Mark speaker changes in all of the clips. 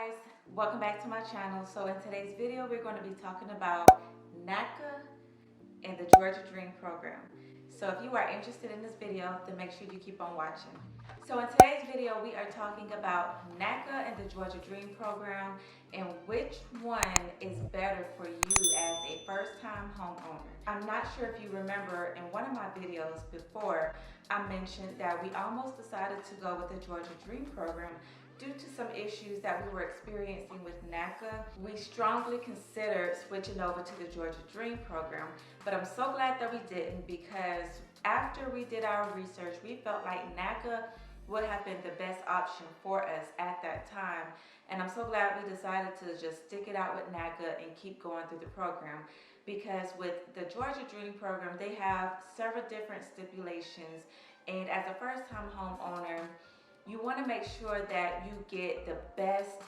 Speaker 1: guys, welcome back to my channel. So in today's video we're going to be talking about Naca and the Georgia Dream program. So if you are interested in this video, then make sure you keep on watching. So in today's video we are talking about Naca and the Georgia Dream program and which one is better for you as a first-time homeowner. I'm not sure if you remember in one of my videos before I mentioned that we almost decided to go with the Georgia Dream program due to some issues that we were experiencing with Naca. We strongly considered switching over to the Georgia Dream program, but I'm so glad that we didn't, because after we did our research, we felt like Naca would have been the best option for us at that time. And I'm so glad we decided to just stick it out with Naca and keep going through the program, because with the Georgia Dream program, they have several different stipulations. And as a first-time homeowner, you want to make sure that you get the best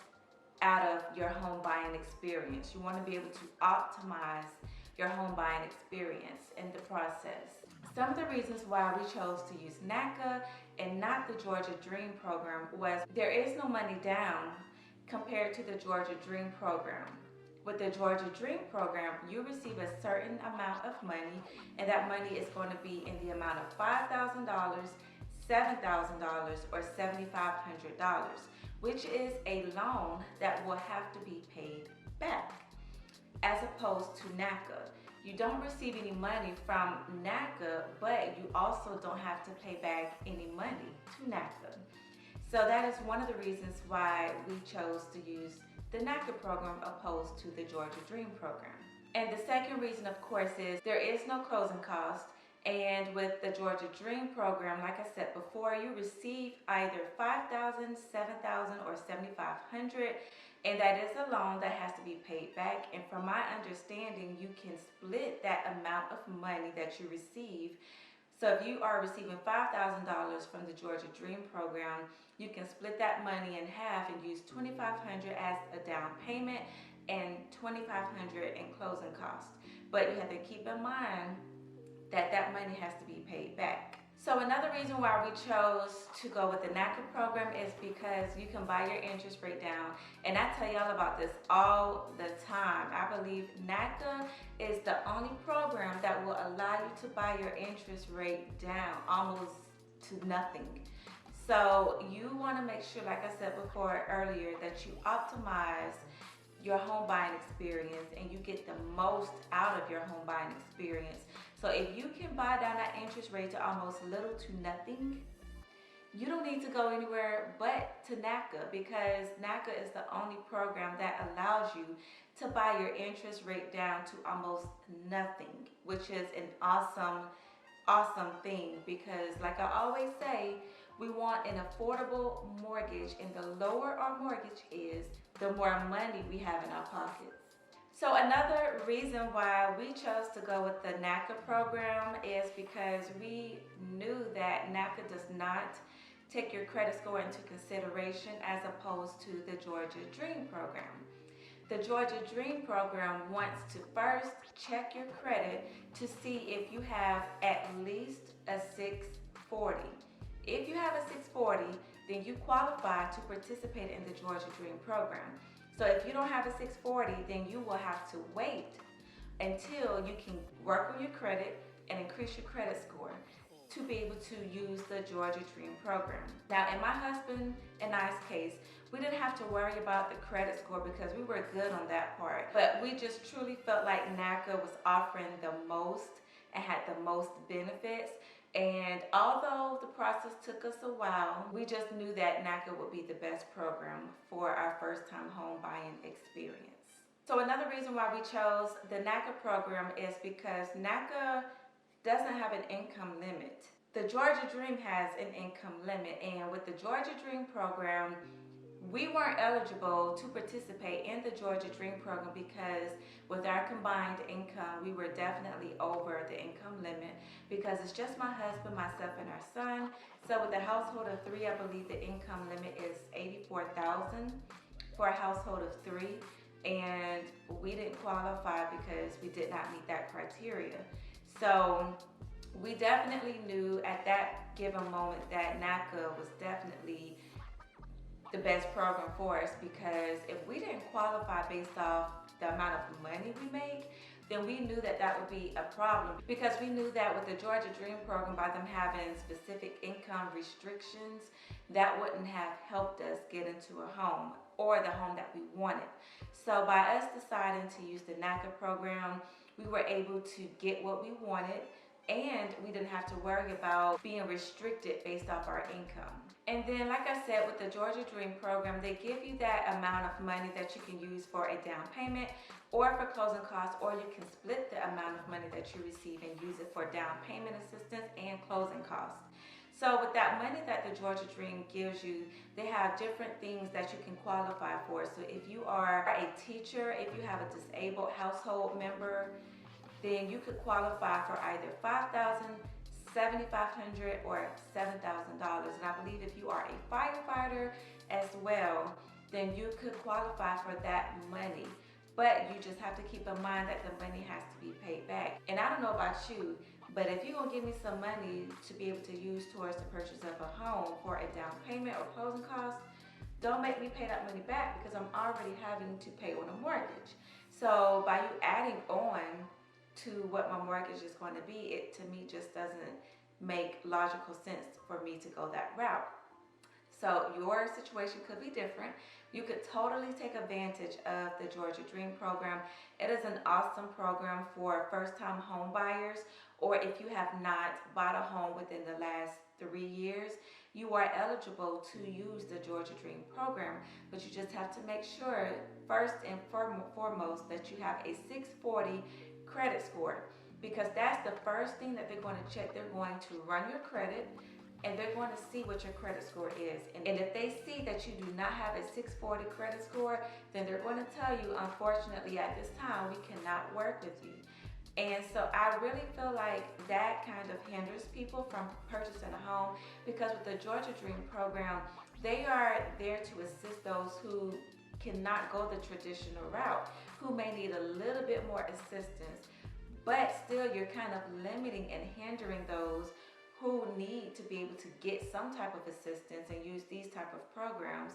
Speaker 1: out of your home buying experience. You want to be able to optimize your home buying experience in the process. Some of the reasons why we chose to use Naca and not the Georgia Dream program was there is no money down compared to the Georgia Dream program. With the Georgia Dream program, you receive a certain amount of money, and that money is going to be in the amount of $5,000, $7,000, or $7,500, which is a loan that will have to be paid back. As opposed to Naca, you don't receive any money from Naca, but you also don't have to pay back any money to Naca. So that is one of the reasons why we chose to use the Naca program opposed to the Georgia Dream program. And the second reason, of course, is there is no closing cost. And with the Georgia Dream program, like I said before, you receive either $5,000, $7,000, or $7,500, and that is a loan that has to be paid back. And from my understanding, you can split that amount of money that you receive. So if you are receiving $5,000 from the Georgia Dream program, you can split that money in half and use $2,500 as a down payment and $2,500 in closing costs. But you have to keep in mind that that money has to be paid back. So another reason why we chose to go with the Naca program is because you can buy your interest rate down. And I tell y'all about this all the time. I believe Naca is the only program that will allow you to buy your interest rate down almost to nothing. So you want to make sure, like I said before earlier, that you optimize your home buying experience and you get the most out of your home buying experience. So if you can buy down that interest rate to almost little to nothing, you don't need to go anywhere but to Naca, because Naca is the only program that allows you to buy your interest rate down to almost nothing, which is an awesome thing, because like I always say, we want an affordable mortgage, and the lower our mortgage is, the more money we have in our pockets. So another reason why we chose to go with the Naca program is because we knew that Naca does not take your credit score into consideration as opposed to the Georgia Dream program. The Georgia Dream program wants to first check your credit to see if you have at least a 640. If you have a 640, then you qualify to participate in the Georgia Dream program. So if you don't have a 640, then you will have to wait until you can work on your credit and increase your credit score to be able to use the Georgia Dream program. Now, in my husband and I's case, we didn't have to worry about the credit score because we were good on that part. But we just truly felt like Naca was offering the most and had the most benefits. And although the process took us a while, we just knew that Naca would be the best program for our first-time home buying experience. So another reason why we chose the Naca program is because Naca doesn't have an income limit. The Georgia Dream has an income limit, and with the Georgia Dream program, we weren't eligible to participate in the Georgia Dream program because with our combined income, we were definitely over the income limit, because it's just my husband, myself, and our son. So with a household of 3, I believe the income limit is $84,000 for a household of 3, and we didn't qualify because we did not meet that criteria. So we definitely knew at that given moment that Naca was definitely the best program for us, because if we didn't qualify based off the amount of money we make, then we knew that that would be a problem, because we knew that with the Georgia Dream program, by them having specific income restrictions, that wouldn't have helped us get into a home or the home that we wanted. So by us deciding to use the Naca program, we were able to get what we wanted, and we didn't have to worry about being restricted based off our income. And then, like I said, with the Georgia Dream program, they give you that amount of money that you can use for a down payment or for closing costs, or you can split the amount of money that you receive and use it for down payment assistance and closing costs. So with that money that the Georgia Dream gives you, they have different things that you can qualify for. So if you are a teacher, if you have a disabled household member, then you could qualify for either $5,000, $7,500, or $7,000. And I believe if you are a firefighter as well, then you could qualify for that money. But you just have to keep in mind that the money has to be paid back. And I don't know about you, but if you're gonna give me some money to be able to use towards the purchase of a home for a down payment or closing costs, don't make me pay that money back, because I'm already having to pay on a mortgage. So by you adding on to what my mortgage is going to be, it to me just doesn't make logical sense for me to go that route. So your situation could be different. You could totally take advantage of the Georgia Dream program. It is an awesome program for first-time home buyers, or if you have not bought a home within the last 3 years, you are eligible to use the Georgia Dream program. But you just have to make sure, first and foremost, that you have a 640 credit score, because that's the first thing that they're going to check. They're going to run your credit, and they're going to see what your credit score is. And if they see that you do not have a 640 credit score, then they're going to tell you, unfortunately, at this time, we cannot work with you. And so I really feel like that kind of hinders people from purchasing a home, because with the Georgia Dream program, they are there to assist those who cannot go the traditional route, who may need a little bit more assistance, but still you're kind of limiting and hindering those who need to be able to get some type of assistance and use these type of programs,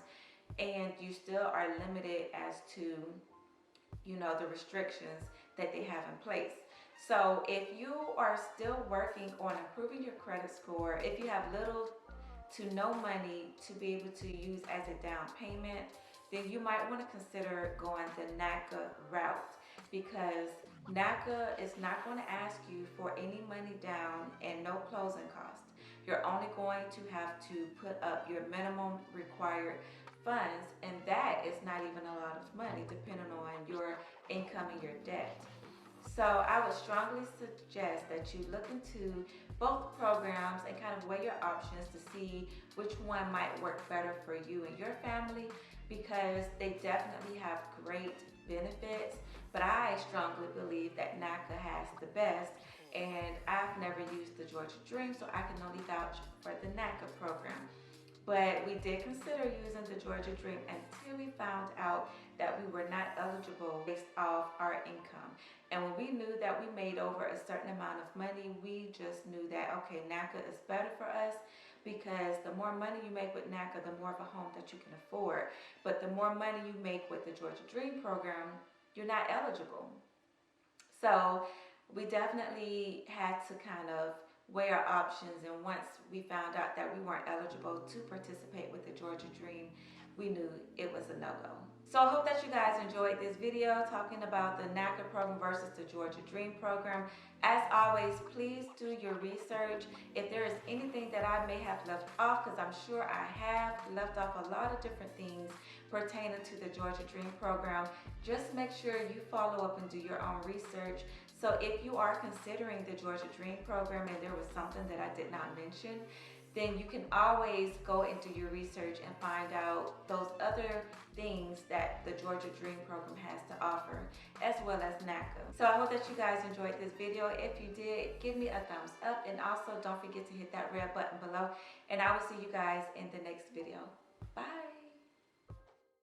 Speaker 1: and you still are limited as to, you know, the restrictions that they have in place. So if you are still working on improving your credit score, if you have little to no money to be able to use as a down payment, then you might want to consider going the Naca route, because Naca is not going to ask you for any money down and no closing costs. You're only going to have to put up your minimum required funds, and that is not even a lot of money depending on your income and your debt. So I would strongly suggest that you look into both programs and kind of weigh your options to see which one might work better for you and your family, because they definitely have great benefits. But I strongly believe that Naca has the best, and I've never used the Georgia Dream, so I can only vouch for the Naca program. But we did consider using the Georgia Dream until we found out that we were not eligible based off our income. And when we knew that we made over a certain amount of money, we just knew that, okay, Naca is better for us, because the more money you make with Naca, the more of a home that you can afford. But the more money you make with the Georgia Dream program, you're not eligible. So we definitely had to kind of weigh our options, and once we found out that we weren't eligible to participate with the Georgia Dream, we knew it was a no-go. So I hope that you guys enjoyed this video talking about the Naca program versus the Georgia Dream program. As always, please do your research. If there is anything that I may have left off, because I'm sure I have left off a lot of different things pertaining to the Georgia Dream program, just make sure you follow up and do your own research. So if you are considering the Georgia Dream program and there was something that I did not mention, then you can always go into your research and find out those other things that the Georgia Dream program has to offer, as well as Naca. So I hope that you guys enjoyed this video. If you did, give me a thumbs up, and also don't forget to hit that red button below, and I will see you guys in the next video. Bye.